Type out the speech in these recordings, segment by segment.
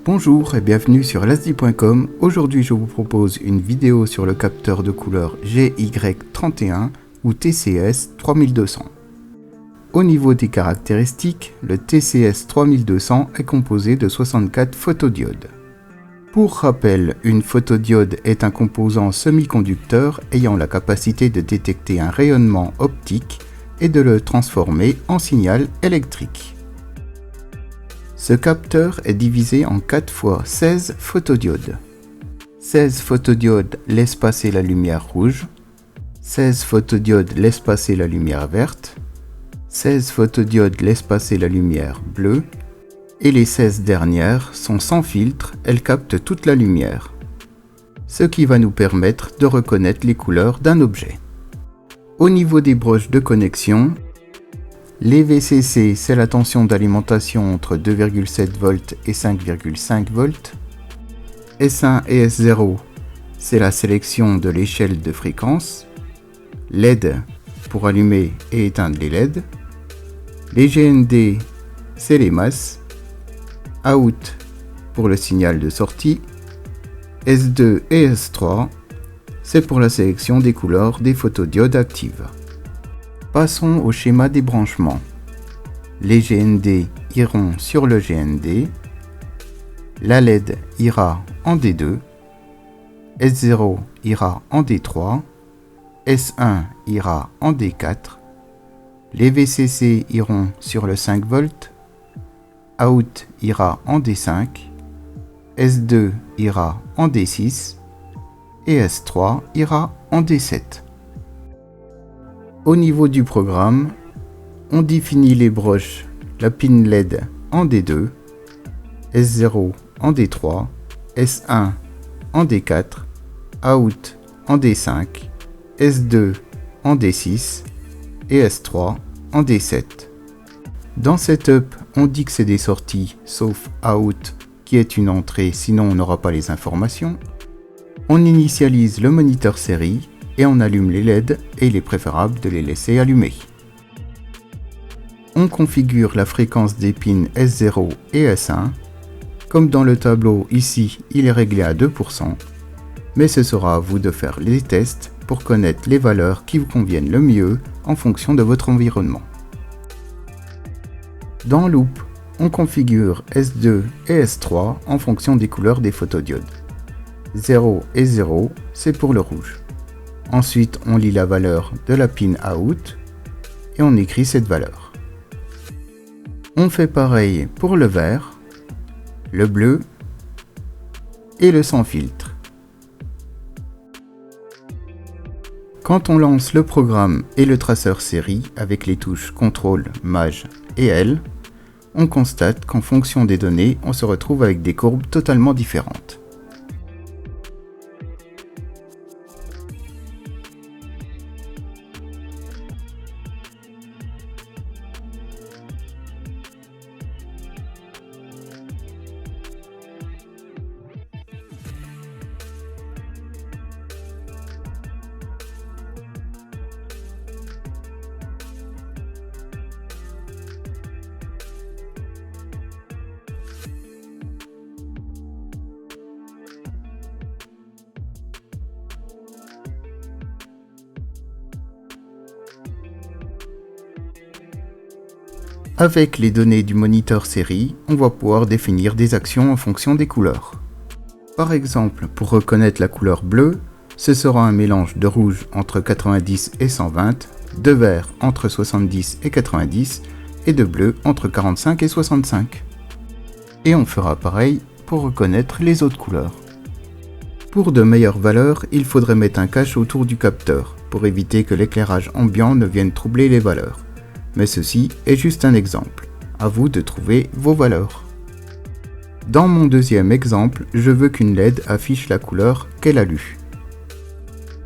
Bonjour et bienvenue sur lasdi.com. Aujourd'hui je vous propose une vidéo sur le capteur de couleur GY31 ou TCS 3200. Au niveau des caractéristiques, le TCS 3200 est composé de 64 photodiodes. Pour rappel, une photodiode est un composant semi-conducteur ayant la capacité de détecter un rayonnement optique et de le transformer en signal électrique. Ce capteur est divisé en 4 fois 16 photodiodes. 16 photodiodes laissent passer la lumière rouge, 16 photodiodes laissent passer la lumière verte, 16 photodiodes laissent passer la lumière bleue, et les 16 dernières sont sans filtre, elles captent toute la lumière, ce qui va nous permettre de reconnaître les couleurs d'un objet. Au niveau des broches de connexion, les VCC, c'est la tension d'alimentation entre 2,7 V et 5,5 V. S1 et S0, c'est la sélection de l'échelle de fréquence. LED, pour allumer et éteindre les LED. Les GND, c'est les masses. Out, pour le signal de sortie. S2 et S3, c'est pour la sélection des couleurs des photodiodes actives. Passons au schéma des branchements. Les GND iront sur le GND, la LED ira en D2, S0 ira en D3, S1 ira en D4, les VCC iront sur le 5 V, Out ira en D5, S2 ira en D6 et S3 ira en D7. Au niveau du programme, on définit les broches, la pin LED en D2, S0 en D3, S1 en D4, Out en D5, S2 en D6 et S3 en D7. Dans Setup, on dit que c'est des sorties, sauf Out qui est une entrée, sinon on n'aura pas les informations. On initialise le moniteur série et on allume les LED et il est préférable de les laisser allumer. On configure la fréquence des pins S0 et S1. Comme dans le tableau ici, il est réglé à 2%, mais ce sera à vous de faire les tests pour connaître les valeurs qui vous conviennent le mieux en fonction de votre environnement. Dans Loop, on configure S2 et S3 en fonction des couleurs des photodiodes. 0 et 0, c'est pour le rouge. Ensuite, on lit la valeur de la pin Out et on écrit cette valeur. On fait pareil pour le vert, le bleu et le sans filtre. Quand on lance le programme et le traceur série avec les touches CTRL, MAJ et L, on constate qu'en fonction des données, on se retrouve avec des courbes totalement différentes. Avec les données du moniteur série, on va pouvoir définir des actions en fonction des couleurs. Par exemple, pour reconnaître la couleur bleue, ce sera un mélange de rouge entre 90 et 120, de vert entre 70 et 90 et de bleu entre 45 et 65. Et on fera pareil pour reconnaître les autres couleurs. Pour de meilleures valeurs, il faudrait mettre un cache autour du capteur pour éviter que l'éclairage ambiant ne vienne troubler les valeurs. Mais ceci est juste un exemple. À vous de trouver vos valeurs. Dans mon deuxième exemple, je veux qu'une LED affiche la couleur qu'elle a lue.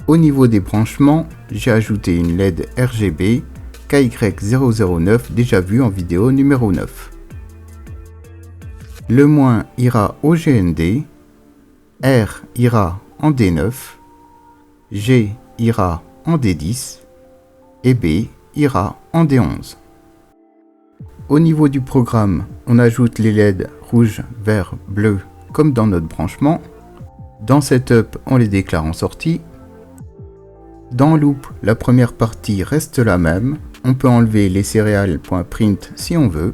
Au niveau des branchements, j'ai ajouté une LED RGB KY009 déjà vue en vidéo numéro 9. Le moins ira au GND, R ira en D9, G ira en D10 et B ira en D11. Au niveau du programme, on ajoute les LED rouge, vert, bleu comme dans notre branchement. Dans Setup, on les déclare en sortie. Dans Loop, la première partie reste la même. On peut enlever les céréales.print si on veut.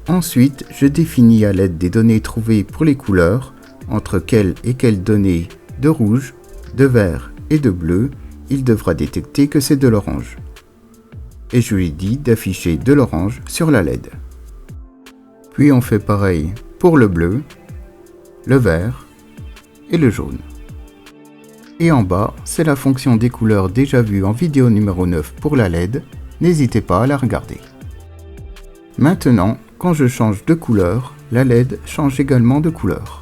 Ensuite, je définis à l'aide des données trouvées pour les couleurs, entre quelles et quelles données de rouge, de vert et de bleu, il devra détecter que c'est de l'orange. Et je lui dis d'afficher de l'orange sur la LED. Puis on fait pareil pour le bleu, le vert et le jaune. Et en bas, c'est la fonction des couleurs déjà vue en vidéo numéro 9 pour la LED, n'hésitez pas à la regarder. Maintenant, quand je change de couleur, la LED change également de couleur.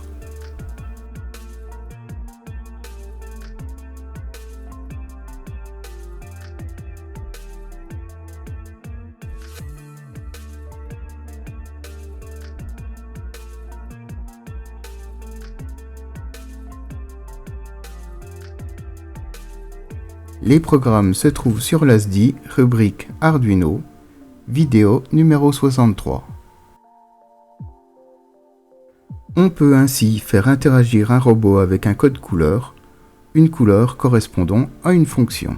Les programmes se trouvent sur l'ASDI, rubrique Arduino, vidéo numéro 63. On peut ainsi faire interagir un robot avec un code couleur, une couleur correspondant à une fonction.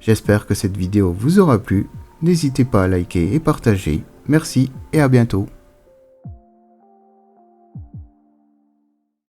J'espère que cette vidéo vous aura plu, n'hésitez pas à liker et partager, merci et à bientôt.